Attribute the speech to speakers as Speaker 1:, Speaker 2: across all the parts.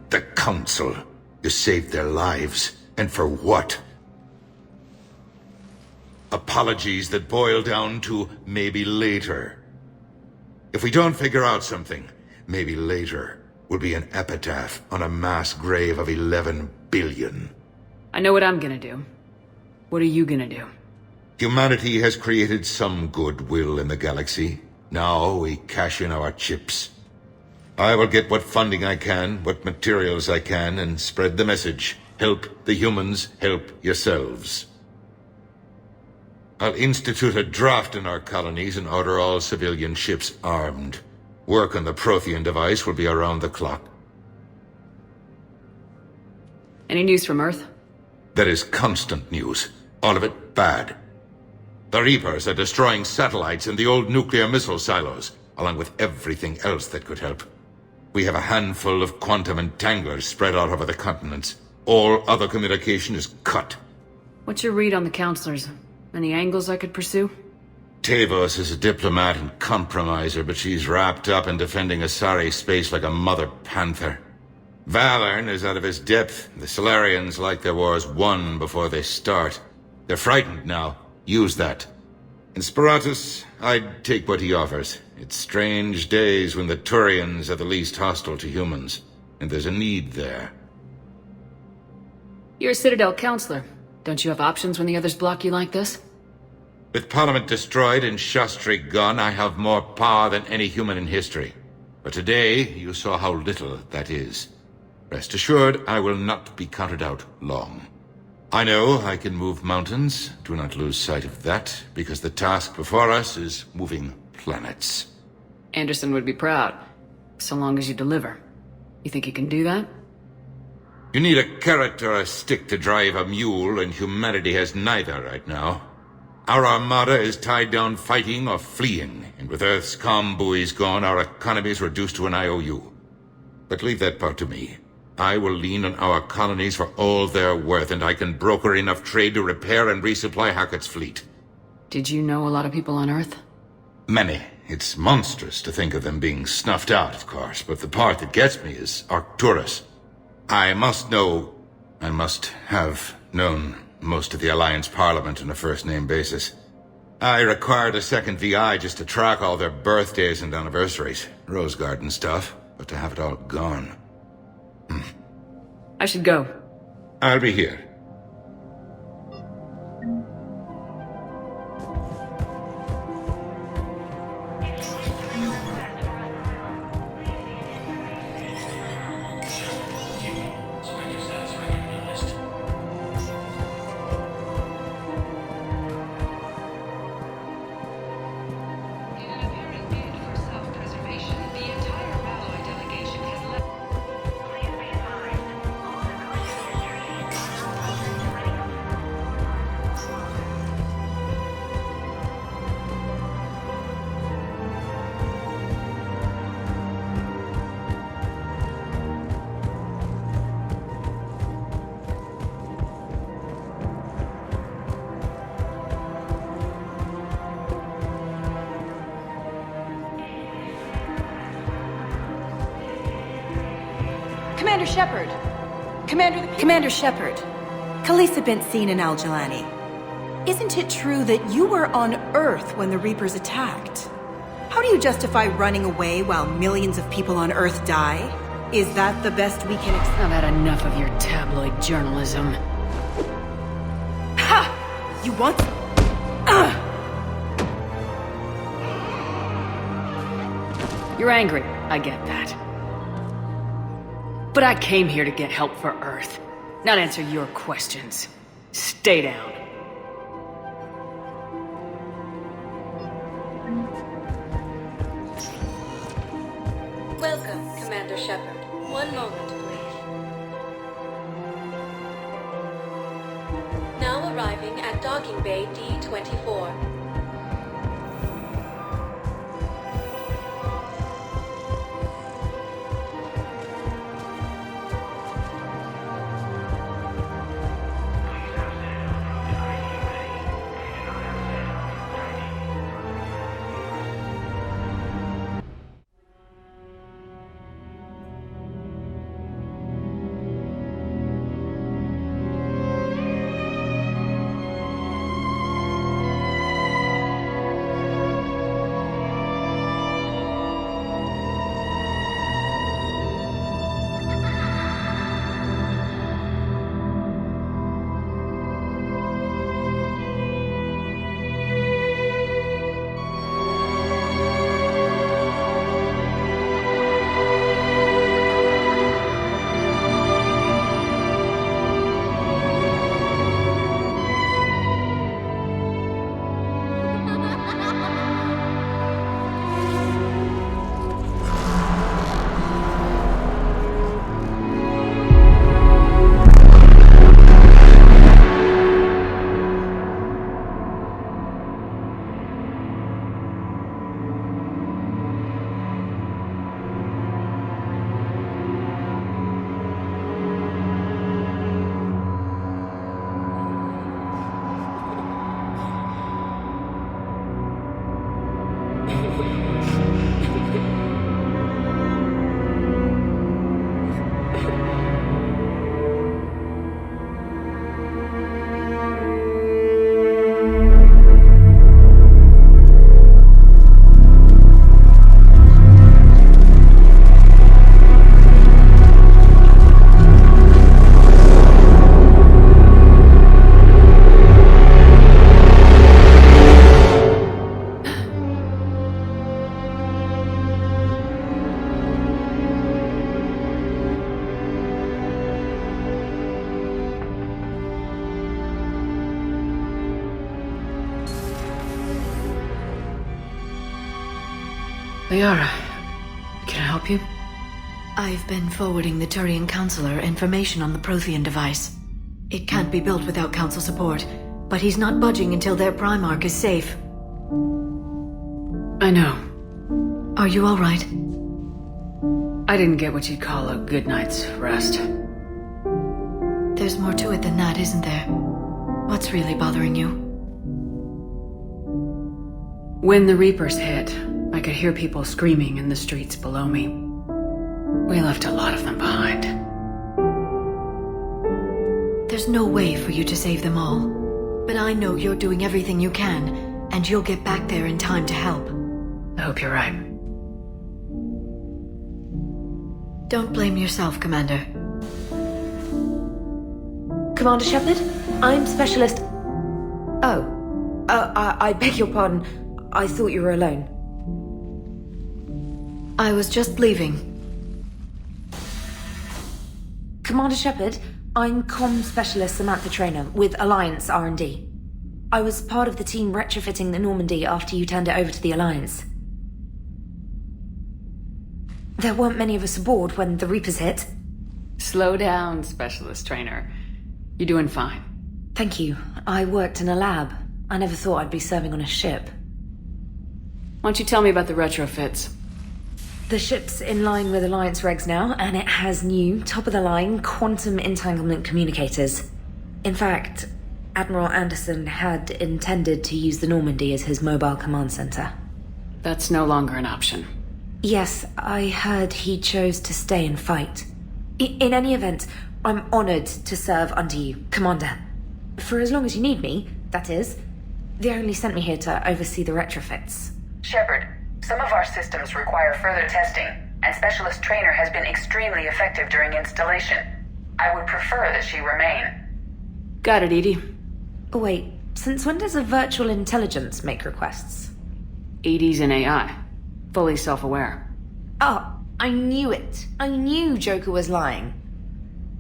Speaker 1: The Council. You saved their lives. And for what? Apologies that boil down to maybe later. If we don't figure out something, maybe later will be an epitaph on a mass grave of 11 billion.
Speaker 2: I know what I'm gonna do. What are you gonna do?
Speaker 1: Humanity has created some goodwill in the galaxy. Now we cash in our chips. I will get what funding I can, what materials I can, and spread the message. Help the humans, help yourselves. I'll institute a draft in our colonies and order all civilian ships armed. Work on the Prothean device will be around the clock.
Speaker 2: Any news from Earth?
Speaker 1: There is constant news. All of it bad. The Reapers are destroying satellites and the old nuclear missile silos, along with everything else that could help. We have a handful of quantum entanglers spread out over the continents. All other communication is cut.
Speaker 2: What's your read on the counselors? Any angles I could pursue?
Speaker 1: Tavos is a diplomat and compromiser, but she's wrapped up in defending Asari space like a mother panther. Valern is out of his depth. The Solarians like their wars won before they start. They're frightened now. Use that. In Sparatus, I'd take what he offers. It's strange days when the Turians are the least hostile to humans, and there's a need there.
Speaker 2: You're a Citadel counselor. Don't you have options when the others block you like this?
Speaker 1: With Parliament destroyed and Shastri gone, I have more power than any human in history. But today, you saw how little that is. Rest assured, I will not be counted out long. I know I can move mountains. Do not lose sight of that, because the task before us is moving planets.
Speaker 2: Anderson would be proud, so long as you deliver. You think you can do that?
Speaker 1: You need a carrot or a stick to drive a mule, and humanity has neither right now. Our armada is tied down fighting or fleeing, and with Earth's comm buoys gone, our economy is reduced to an IOU. But leave that part to me. I will lean on our colonies for all they're worth, and I can broker enough trade to repair and resupply Hackett's fleet.
Speaker 2: Did you know a lot of people on Earth?
Speaker 1: Many. It's monstrous to think of them being snuffed out, of course, but the part that gets me is Arcturus. I must have known most of the Alliance Parliament on a first-name basis. I required a second VI just to track all their birthdays and anniversaries. Rose Garden stuff, but to have it all gone.
Speaker 2: I should go.
Speaker 1: I'll be here.
Speaker 3: Commander Shepard! Commander Shepard, Khaleesa been seen in Al-Jalani. Isn't it true that you were on Earth when the Reapers attacked? How do you justify running away while millions of people on Earth die? Is that the best we can
Speaker 2: I've had enough of your tabloid journalism.
Speaker 3: Ha! You want...
Speaker 2: You're angry, I get that. But I came here to get help for Earth, not answer your questions. Stay down.
Speaker 4: Welcome, Commander Shepard. One moment, please. Now arriving at Docking Bay D-24.
Speaker 2: Liara, can I help you?
Speaker 3: I've been forwarding the Turian Counselor information on the Prothean device. It can't be built without Council support, but he's not budging until their Primarch is safe.
Speaker 2: I know.
Speaker 3: Are you alright?
Speaker 2: I didn't get what you'd call a good night's rest.
Speaker 3: There's more to it than that, isn't there? What's really bothering you?
Speaker 2: When the Reapers hit, I could hear people screaming in the streets below me. We left a lot of them behind.
Speaker 3: There's no way for you to save them all. But I know you're doing everything you can, and you'll get back there in time to help.
Speaker 2: I hope you're right.
Speaker 3: Don't blame yourself, Commander.
Speaker 5: Commander Shepard, I'm Specialist... Oh. I beg your pardon. I thought you were alone.
Speaker 3: I was just leaving.
Speaker 5: Commander Shepard, I'm Comm Specialist Samantha Traynor with Alliance R&D. I was part of the team retrofitting the Normandy after you turned it over to the Alliance. There weren't many of us aboard when the Reapers hit.
Speaker 2: Slow down, Specialist Trainer. You're doing fine.
Speaker 5: Thank you. I worked in a lab. I never thought I'd be serving on a ship.
Speaker 2: Why don't you tell me about the retrofits?
Speaker 5: The ship's in line with Alliance regs now, and it has new, top-of-the-line, quantum entanglement communicators. In fact, Admiral Anderson had intended to use the Normandy as his mobile command center.
Speaker 2: That's no longer an option.
Speaker 5: Yes, I heard he chose to stay and fight. In any event, I'm honored to serve under you, Commander. For as long as you need me, that is. They only sent me here to oversee the retrofits.
Speaker 6: Shepard, some of our systems require further testing, and Specialist Trainer has been extremely effective during installation. I would prefer that she remain.
Speaker 2: Got it, Edie.
Speaker 5: Oh, wait, since when does a virtual intelligence make requests?
Speaker 2: Edie's an AI. Fully self-aware.
Speaker 5: Oh, I knew it. I knew Joker was lying.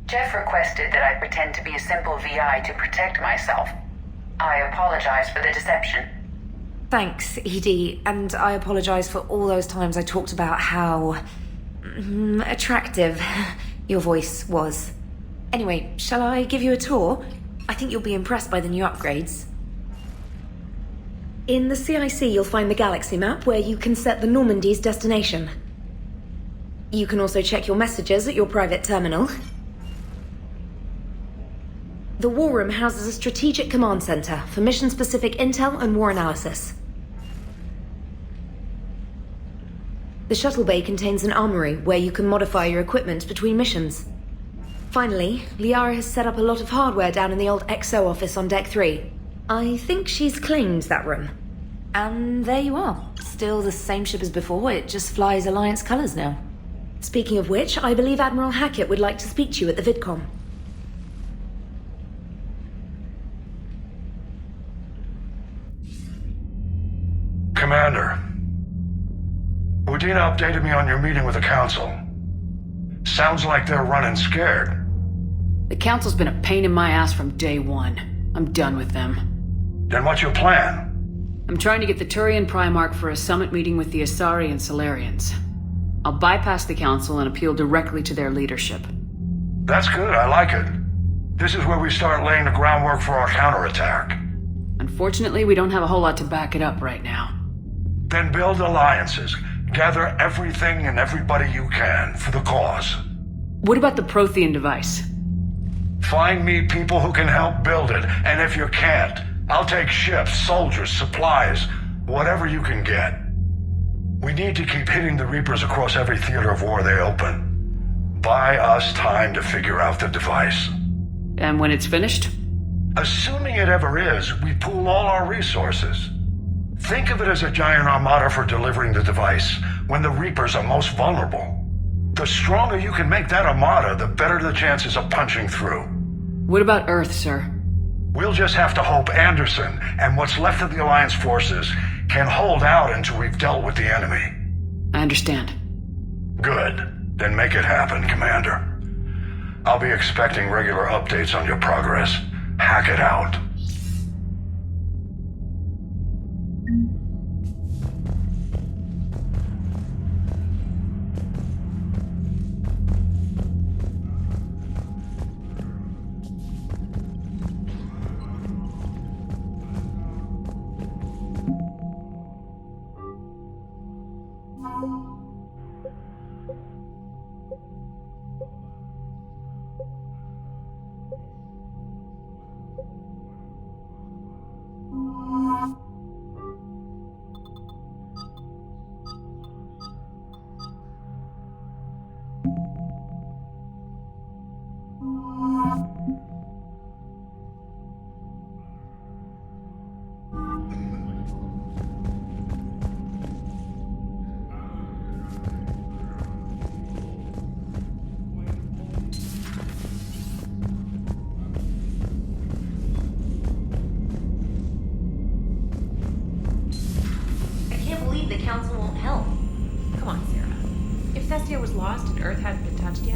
Speaker 6: Jeff requested that I pretend to be a simple VI to protect myself. I apologize for the deception.
Speaker 5: Thanks, Edie, and I apologize for all those times I talked about how... attractive your voice was. Anyway, shall I give you a tour? I think you'll be impressed by the new upgrades. In the CIC, you'll find the galaxy map where you can set the Normandy's destination. You can also check your messages at your private terminal. The War Room houses a strategic command center for mission-specific intel and war analysis. The shuttle bay contains an armory where you can modify your equipment between missions. Finally, Liara has set up a lot of hardware down in the old XO office on Deck 3. I think she's claimed that room. And there you are. Still the same ship as before, it just flies Alliance colors now. Speaking of which, I believe Admiral Hackett would like to speak to you at the VidCom.
Speaker 7: Commander, Udina updated me on your meeting with the Council. Sounds like they're running scared.
Speaker 2: The Council's been a pain in my ass from day one. I'm done with them.
Speaker 7: Then what's your plan?
Speaker 2: I'm trying to get the Turian Primarch for a summit meeting with the Asari and Solarians. I'll bypass the Council and appeal directly to their leadership.
Speaker 7: That's good, I like it. This is where we start laying the groundwork for our counterattack.
Speaker 2: Unfortunately, we don't have a whole lot to back it up right now.
Speaker 7: Then build alliances. Gather everything and everybody you can for the cause.
Speaker 2: What about the Prothean device?
Speaker 7: Find me people who can help build it, and if you can't, I'll take ships, soldiers, supplies, whatever you can get. We need to keep hitting the Reapers across every theater of war they open. Buy us time to figure out the device.
Speaker 2: And when it's finished?
Speaker 7: Assuming it ever is, we pool all our resources. Think of it as a giant armada for delivering the device when the Reapers are most vulnerable. The stronger you can make that armada, the better the chances of punching through.
Speaker 2: What about Earth, sir?
Speaker 7: We'll just have to hope Anderson and what's left of the Alliance forces can hold out until we've dealt with the enemy.
Speaker 2: I understand.
Speaker 7: Good. Then make it happen, Commander. I'll be expecting regular updates on your progress. Hack it out.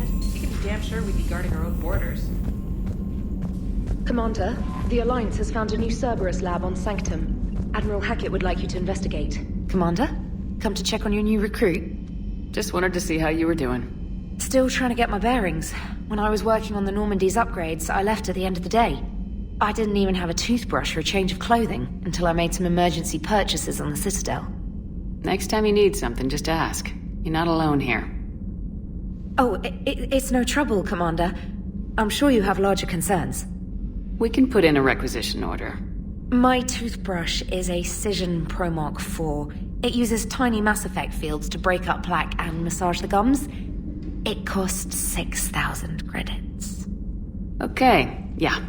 Speaker 8: yet, you can be damn sure we'd be guarding our own borders.
Speaker 5: Commander, the Alliance has found a new Cerberus lab on Sanctum. Admiral Hackett would like you to investigate. Commander? Come to check on your new recruit?
Speaker 2: Just wanted to see how you were doing.
Speaker 5: Still trying to get my bearings. When I was working on the Normandy's upgrades, I left at the end of the day. I didn't even have a toothbrush or a change of clothing until I made some emergency purchases on the Citadel.
Speaker 2: Next time you need something, just ask. You're not alone here.
Speaker 5: Oh, it's no trouble, Commander. I'm sure you have larger concerns.
Speaker 2: We can put in a requisition order.
Speaker 5: My toothbrush is a Cision Pro Mark IV. It uses tiny Mass Effect fields to break up plaque and massage the gums. It costs 6,000 credits.
Speaker 2: Okay, yeah.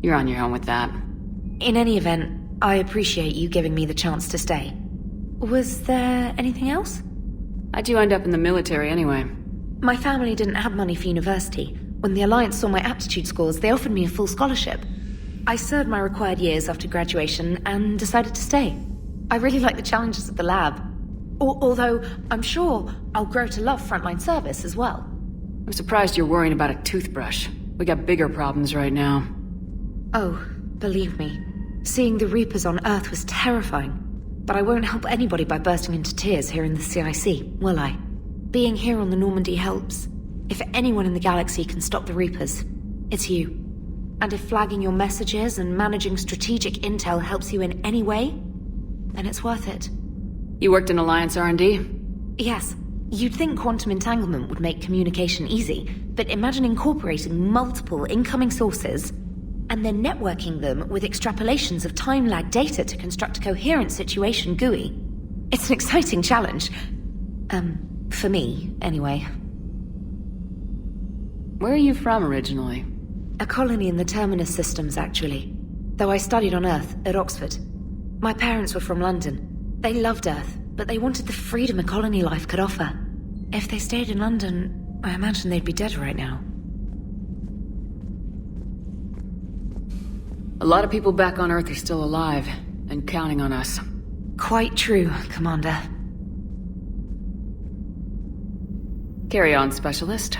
Speaker 2: You're on your own with that.
Speaker 5: In any event, I appreciate you giving me the chance to stay. Was there anything else?
Speaker 2: How'd you end up in the military anyway?
Speaker 5: My family didn't have money for university. When the Alliance saw my aptitude scores, they offered me a full scholarship. I served my required years after graduation and decided to stay. I really like the challenges of the lab. Although, I'm sure I'll grow to love frontline service as well.
Speaker 2: I'm surprised you're worrying about a toothbrush. We got bigger problems right now.
Speaker 5: Oh, believe me, seeing the Reapers on Earth was terrifying. But I won't help anybody by bursting into tears here in the CIC, will I? Being here on the Normandy helps. If anyone in the galaxy can stop the Reapers, it's you. And if flagging your messages and managing strategic intel helps you in any way, then it's worth it.
Speaker 2: You worked in Alliance R&D?
Speaker 5: Yes. You'd think quantum entanglement would make communication easy, but imagine incorporating multiple incoming sources and then networking them with extrapolations of time-lag data to construct a coherent situation GUI. It's an exciting challenge. For me, anyway.
Speaker 2: Where are you from originally?
Speaker 5: A colony in the Terminus systems, actually. Though I studied on Earth, at Oxford. My parents were from London. They loved Earth, but they wanted the freedom a colony life could offer. If they stayed in London, I imagine they'd be dead right now.
Speaker 2: A lot of people back on Earth are still alive, and counting on us.
Speaker 5: Quite true, Commander.
Speaker 2: Carry on, Specialist.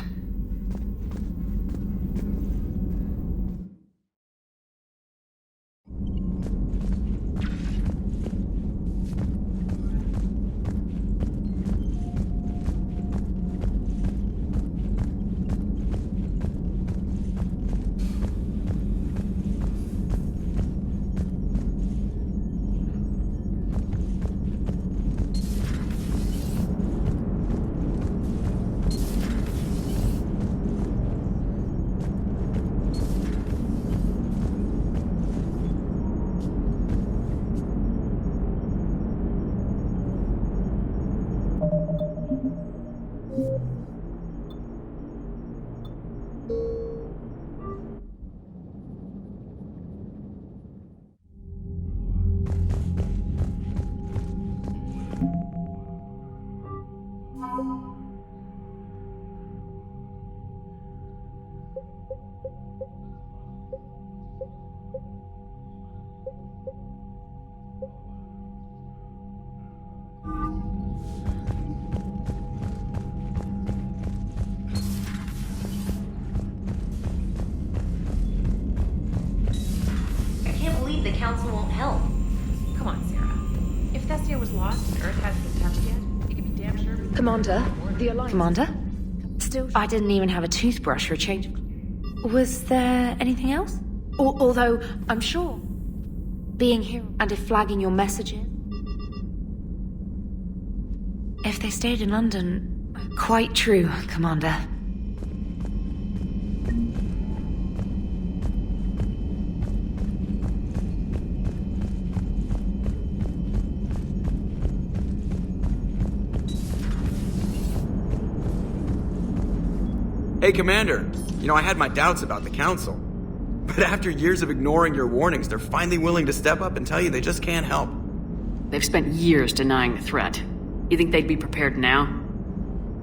Speaker 5: The Council won't help.
Speaker 8: Come on, Sarah. If Thestia was lost and Earth hasn't been touched yet, you can be damn sure we...
Speaker 5: Commander, the Alliance... Commander? Still... I didn't even have a toothbrush or a change of... Was there anything else? Although, I'm sure... Being here and if flagging your messages... If they stayed in London... Quite true, Commander.
Speaker 9: Hey, Commander. You know, I had my doubts about the Council. But after years of ignoring your warnings, they're finally willing to step up and tell you they just can't help.
Speaker 2: They've spent years denying the threat. You think they'd be prepared now?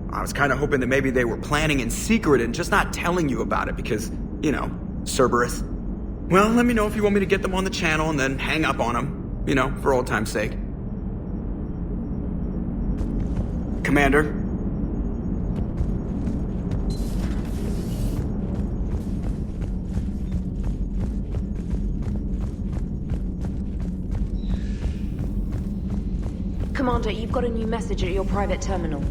Speaker 9: I was kind of hoping that maybe they were planning in secret and just not telling you about it because, you know, Cerberus. Well, let me know if you want me to get them on the channel and then hang up on them. You know, for old time's sake. Commander?
Speaker 5: Commander, you've got a new message at your private terminal.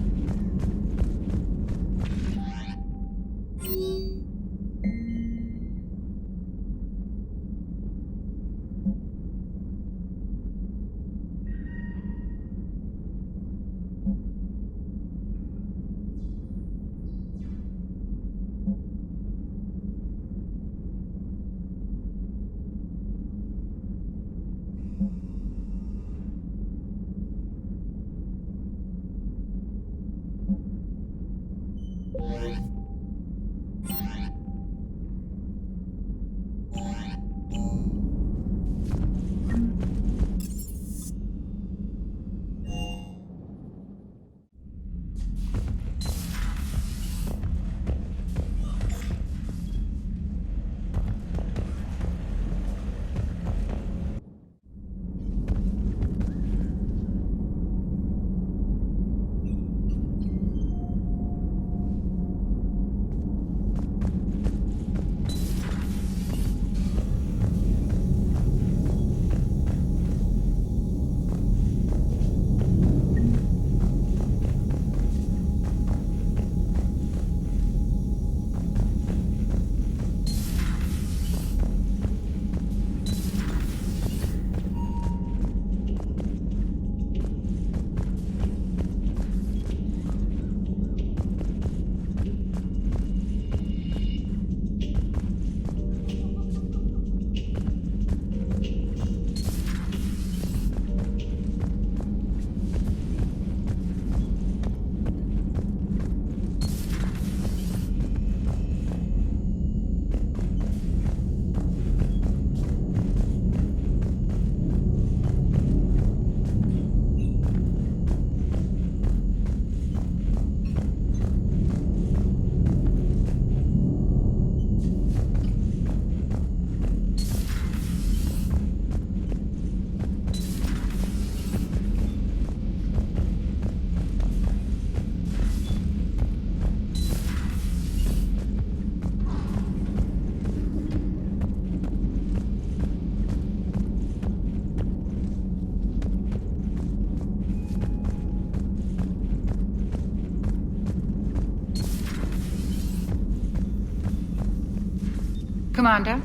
Speaker 10: Commander?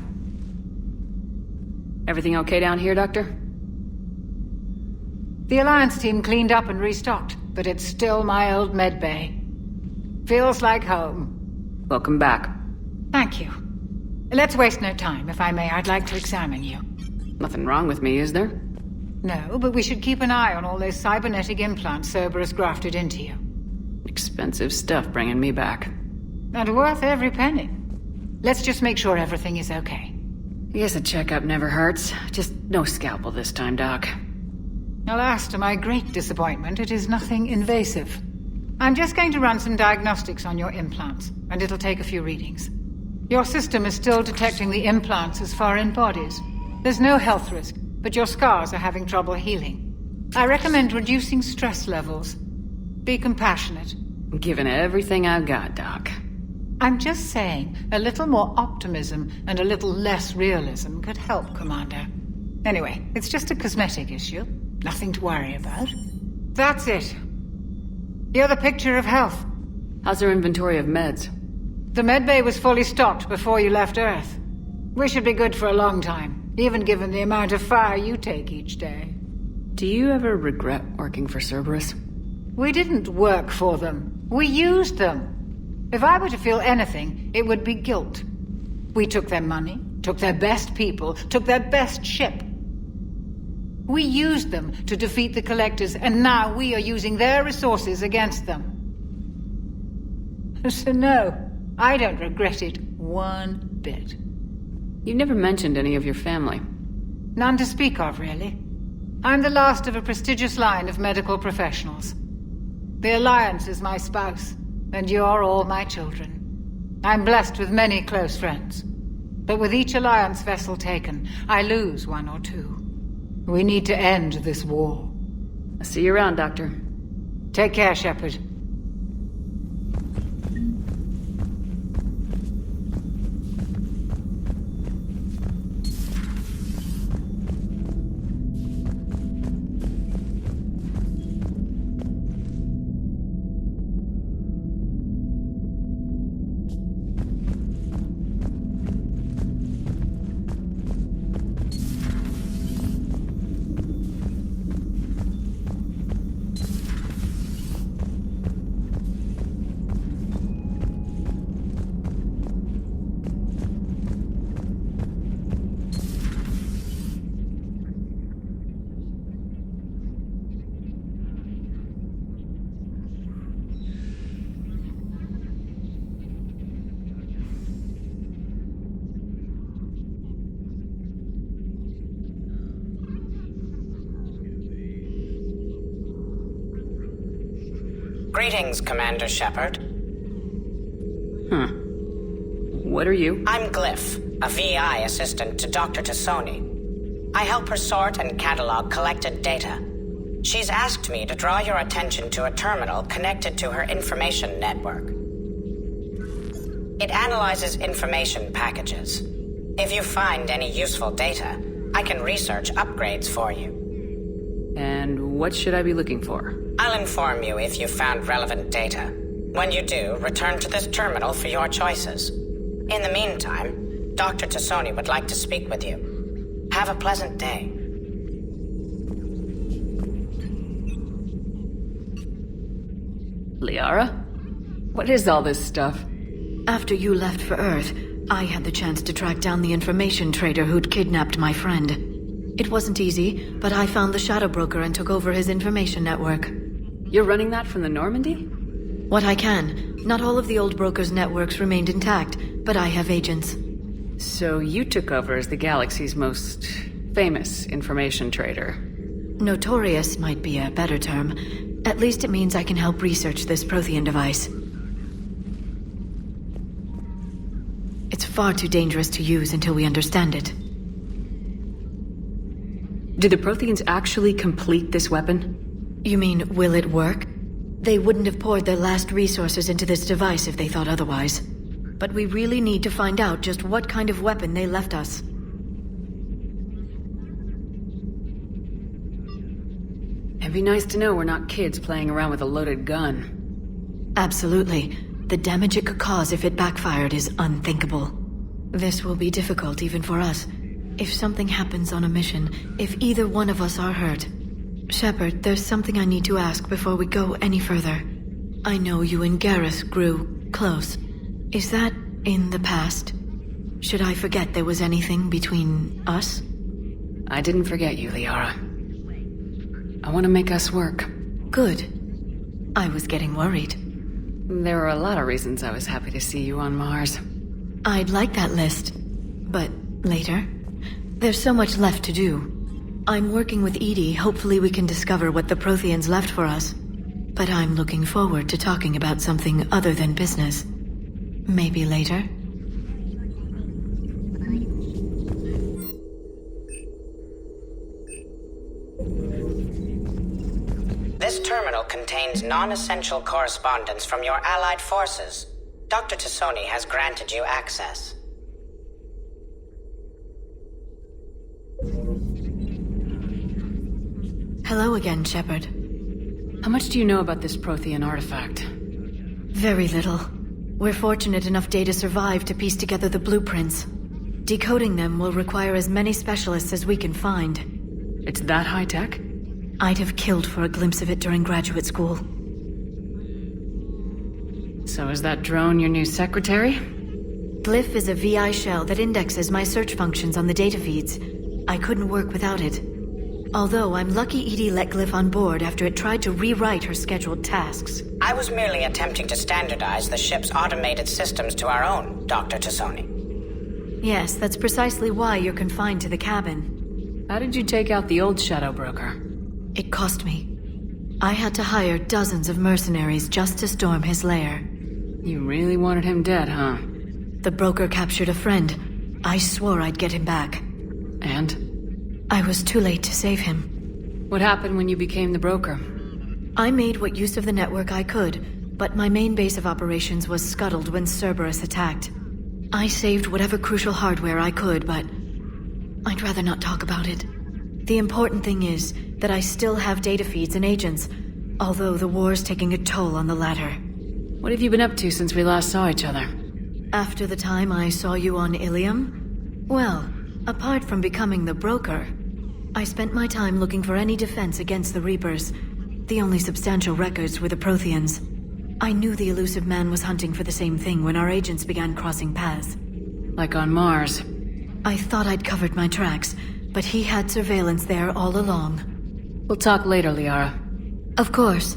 Speaker 2: Everything okay down here, Doctor?
Speaker 10: The Alliance team cleaned up and restocked, but it's still my old medbay. Feels like home.
Speaker 2: Welcome back.
Speaker 10: Thank you. Let's waste no time. If I may, I'd like to examine you.
Speaker 2: Nothing wrong with me, is there?
Speaker 10: No, but we should keep an eye on all those cybernetic implants Cerberus grafted into you.
Speaker 2: Expensive stuff bringing me back.
Speaker 10: And worth every penny. Let's just make sure everything is okay.
Speaker 2: I guess a checkup never hurts. Just no scalpel this time, Doc.
Speaker 10: Alas, to my great disappointment, it is nothing invasive. I'm just going to run some diagnostics on your implants, and it'll take a few readings. Your system is still detecting the implants as foreign bodies. There's no health risk, but your scars are having trouble healing. I recommend reducing stress levels. Be compassionate.
Speaker 2: I'm giving everything I've got, Doc.
Speaker 10: I'm just saying, a little more optimism and a little less realism could help, Commander. Anyway, it's just a cosmetic issue. Nothing to worry about. That's it. You're the picture of health.
Speaker 2: How's our inventory of meds?
Speaker 10: The medbay was fully stocked before you left Earth. We should be good for a long time, even given the amount of fire you take each day.
Speaker 2: Do you ever regret working for Cerberus?
Speaker 10: We didn't work for them. We used them. If I were to feel anything, it would be guilt. We took their money, took their best people, took their best ship. We used them to defeat the Collectors, and now we are using their resources against them. So no, I don't regret it one bit.
Speaker 2: You never mentioned any of your family.
Speaker 10: None to speak of, really. I'm the last of a prestigious line of medical professionals. The Alliance is my spouse, and you're all my children. I'm blessed with many close friends. But with each Alliance vessel taken, I lose one or two. We need to end this war.
Speaker 2: I'll see you around, Doctor.
Speaker 10: Take care, Shepard.
Speaker 11: Greetings, Commander Shepard.
Speaker 2: What are you?
Speaker 11: I'm Glyph, a VI assistant to Dr. Tassoni. I help her sort and catalog collected data. She's asked me to draw your attention to a terminal connected to her information network. It analyzes information packages. If you find any useful data, I can research upgrades for you.
Speaker 2: And what should I be looking for?
Speaker 11: I'll inform you if you found relevant data. When you do, return to this terminal for your choices. In the meantime, Dr. Tassoni would like to speak with you. Have a pleasant day.
Speaker 2: Liara? What is all this stuff?
Speaker 12: After you left for Earth, I had the chance to track down the information trader who'd kidnapped my friend. It wasn't easy, but I found the Shadow Broker and took over his information network.
Speaker 2: You're running that from the Normandy?
Speaker 12: What I can. Not all of the old broker's networks remained intact, but I have agents.
Speaker 2: So you took over as the galaxy's most famous information trader.
Speaker 12: Notorious might be a better term. At least it means I can help research this Prothean device. It's far too dangerous to use until we understand it.
Speaker 2: Do the Protheans actually complete this weapon?
Speaker 12: You mean, will it work? They wouldn't have poured their last resources into this device if they thought otherwise. But we really need to find out just what kind of weapon they left us.
Speaker 2: It'd be nice to know we're not kids playing around with a loaded gun.
Speaker 12: Absolutely. The damage it could cause if it backfired is unthinkable. This will be difficult even for us. If something happens on a mission, if either one of us are hurt. Shepard, there's something I need to ask before we go any further. I know you and Gareth grew close. Is that in the past? Should I forget there was anything between us?
Speaker 2: I didn't forget you, Liara. I want to make us work.
Speaker 12: Good. I was getting worried.
Speaker 2: There were a lot of reasons I was happy to see you on Mars.
Speaker 12: I'd like that list. But later? There's so much left to do. I'm working with Edie. Hopefully we can discover what the Protheans left for us. But I'm looking forward to talking about something other than business. Maybe later?
Speaker 11: This terminal contains non-essential correspondence from your allied forces. Dr. Tassoni has granted you access.
Speaker 12: Hello again, Shepard.
Speaker 2: How much do you know about this Prothean artifact?
Speaker 12: Very little. We're fortunate enough Data survived to piece together the blueprints. Decoding them will require as many specialists as we can find.
Speaker 2: It's that high-tech?
Speaker 12: I'd have killed for a glimpse of it during graduate school.
Speaker 2: So is that drone your new secretary?
Speaker 12: Glyph is a VI shell that indexes my search functions on the data feeds. I couldn't work without it. Although I'm lucky Edie let Glyph on board after it tried to rewrite her scheduled tasks.
Speaker 11: I was merely attempting to standardize the ship's automated systems to our own, Dr. Tassoni.
Speaker 12: Yes, that's precisely why you're confined to the cabin.
Speaker 2: How did you take out the old Shadow Broker?
Speaker 12: It cost me. I had to hire dozens of mercenaries just to storm his lair.
Speaker 2: You really wanted him dead, huh?
Speaker 12: The broker captured a friend. I swore I'd get him back.
Speaker 2: And?
Speaker 12: I was too late to save him.
Speaker 2: What happened when you became the broker?
Speaker 12: I made what use of the network I could, but my main base of operations was scuttled when Cerberus attacked. I saved whatever crucial hardware I could, but I'd rather not talk about it. The important thing is that I still have data feeds and agents, although the war's taking a toll on the latter.
Speaker 2: What have you been up to since we last saw each other?
Speaker 12: After the time I saw you on Ilium? Well, apart from becoming the broker, I spent my time looking for any defense against the Reapers. The only substantial records were the Protheans. I knew the elusive man was hunting for the same thing when our agents began crossing paths.
Speaker 2: Like on Mars.
Speaker 12: I thought I'd covered my tracks, but he had surveillance there all along.
Speaker 2: We'll talk later, Liara.
Speaker 12: Of course.